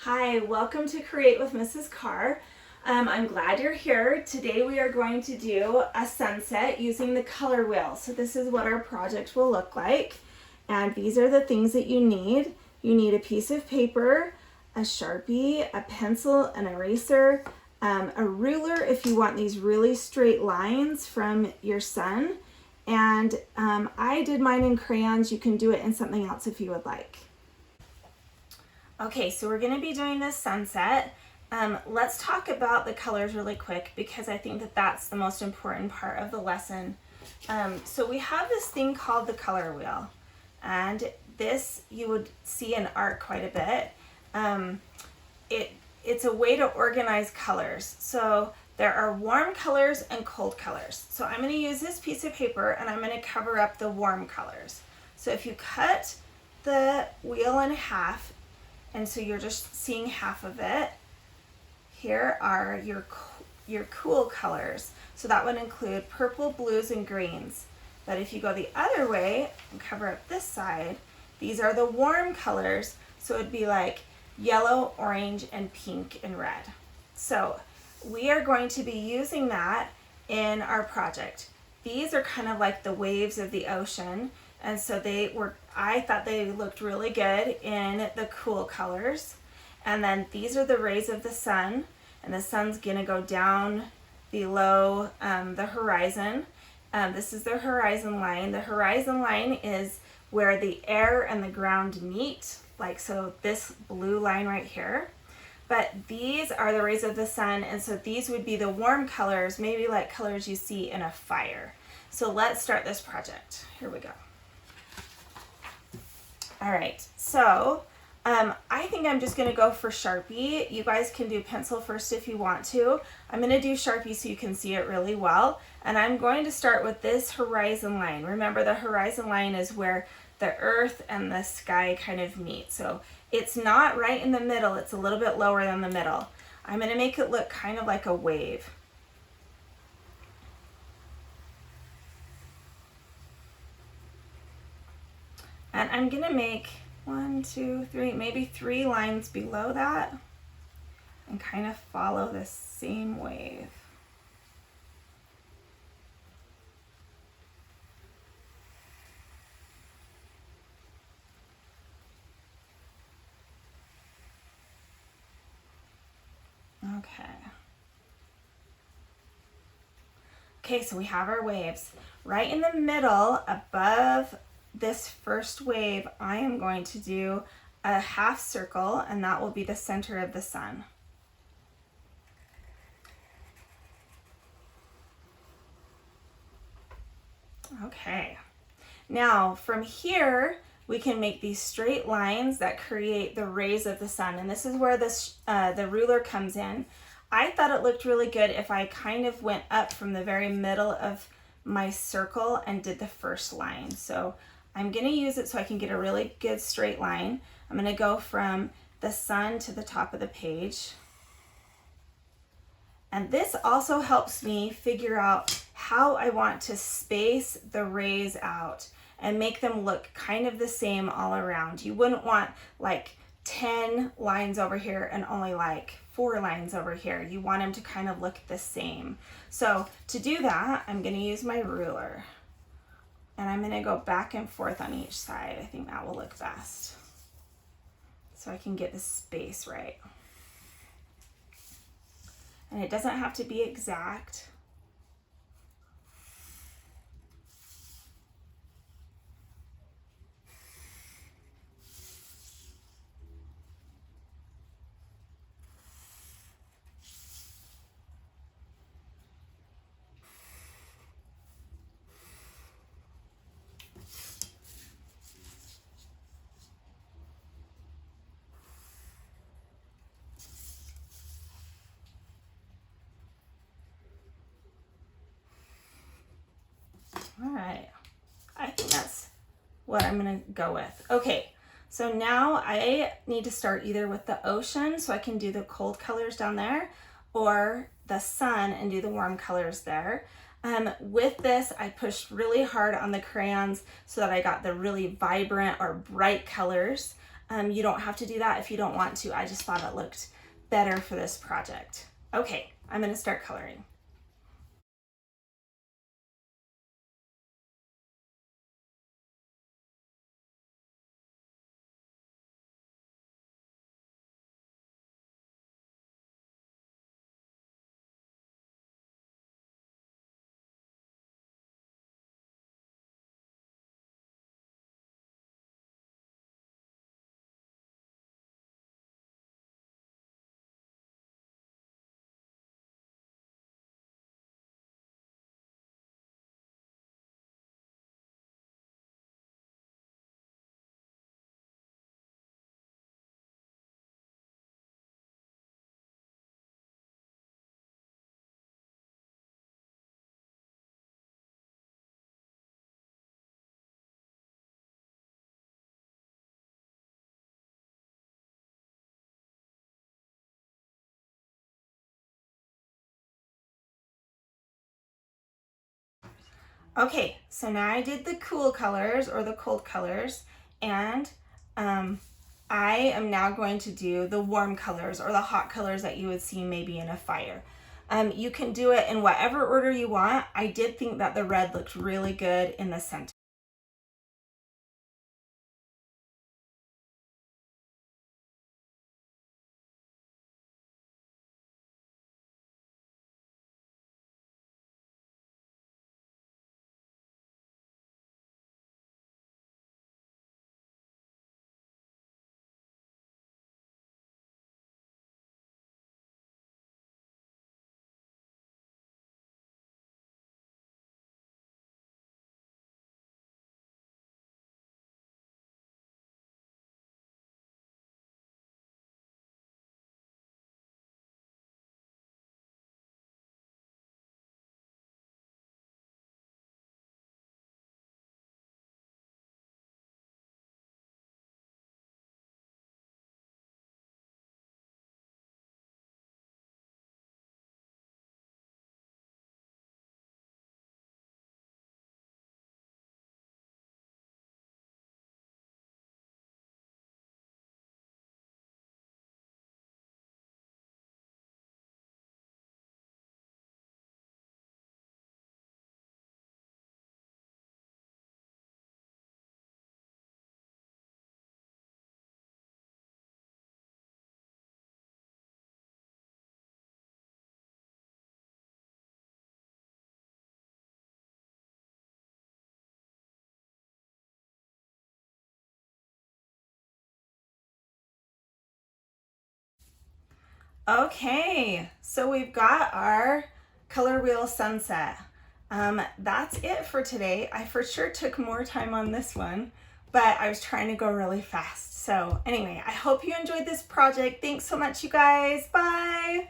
Hi, welcome to Create with Mrs. Carr. I'm glad you're here. Today we are going to do a sunset using the color wheel. So this is what our project will look like. And these are the things that you need. You need a piece of paper, a Sharpie, a pencil, an eraser, a ruler if you want these really straight lines from your sun. And I did mine in crayons. You can do it in something else if you would like. Okay, so we're going to be doing this sunset. Let's talk about the colors really quick because I think that that's the most important part of the lesson. So we have this thing called the color wheel, and this you would see in art quite a bit. It's a way to organize colors. So there are warm colors and cold colors. So I'm going to use this piece of paper and I'm going to cover up the warm colors. So if you cut the wheel in half, and so you're just seeing half of it, here are your cool colors. So that would include purple, blues, and greens. But if you go the other way and cover up this side, these are the warm colors. So it'd be like yellow, orange, and pink and red. So we are going to be using that in our project. These are kind of like the waves of the ocean. And so I thought they looked really good in the cool colors. And then these are the rays of the sun, and the sun's gonna go down below the horizon. This is the horizon line. The horizon line is where the air and the ground meet, like so this blue line right here. But these are the rays of the sun, and so these would be the warm colors, maybe like colors you see in a fire. So let's start this project. Here we go. All right, so I think I'm just gonna go for Sharpie. You guys can do pencil first if you want to. I'm gonna do Sharpie so you can see it really well. And I'm going to start with this horizon line. Remember, the horizon line is where the earth and the sky kind of meet. So it's not right in the middle, it's a little bit lower than the middle. I'm gonna make it look kind of like a wave. And I'm gonna make 1, 2, 3, maybe 3 lines below that and kind of follow this same wave. Okay, so we have our waves. Right in the middle, above this first wave, I am going to do a half circle, and that will be the center of the sun. Okay, now from here, we can make these straight lines that create the rays of the sun, and this is where the ruler comes in. I thought it looked really good if I kind of went up from the very middle of my circle and did the first line. So I'm gonna use it so I can get a really good straight line. I'm gonna go from the sun to the top of the page. And this also helps me figure out how I want to space the rays out and make them look kind of the same all around. You wouldn't want like 10 lines over here and only like 4 lines over here. You want them to kind of look the same. So to do that, I'm gonna use my ruler. And I'm gonna go back and forth on each side. I think that will look best. So I can get the space right. And it doesn't have to be exact. All right, I think that's what I'm gonna go with. Okay, so now I need to start either with the ocean so I can do the cold colors down there, or the sun and do the warm colors there. With this, I pushed really hard on the crayons so that I got the really vibrant or bright colors. You don't have to do that if you don't want to. I just thought it looked better for this project. Okay, I'm gonna start coloring. Okay, so now I did the cool colors or the cold colors, and I am now going to do the warm colors or the hot colors that you would see maybe in a fire. You can do it in whatever order you want. I did think that the red looked really good in the center. Okay, so we've got our color wheel sunset. That's it for today. I for sure took more time on this one, but I was trying to go really fast. So anyway, I hope you enjoyed this project. Thanks so much, you guys. Bye.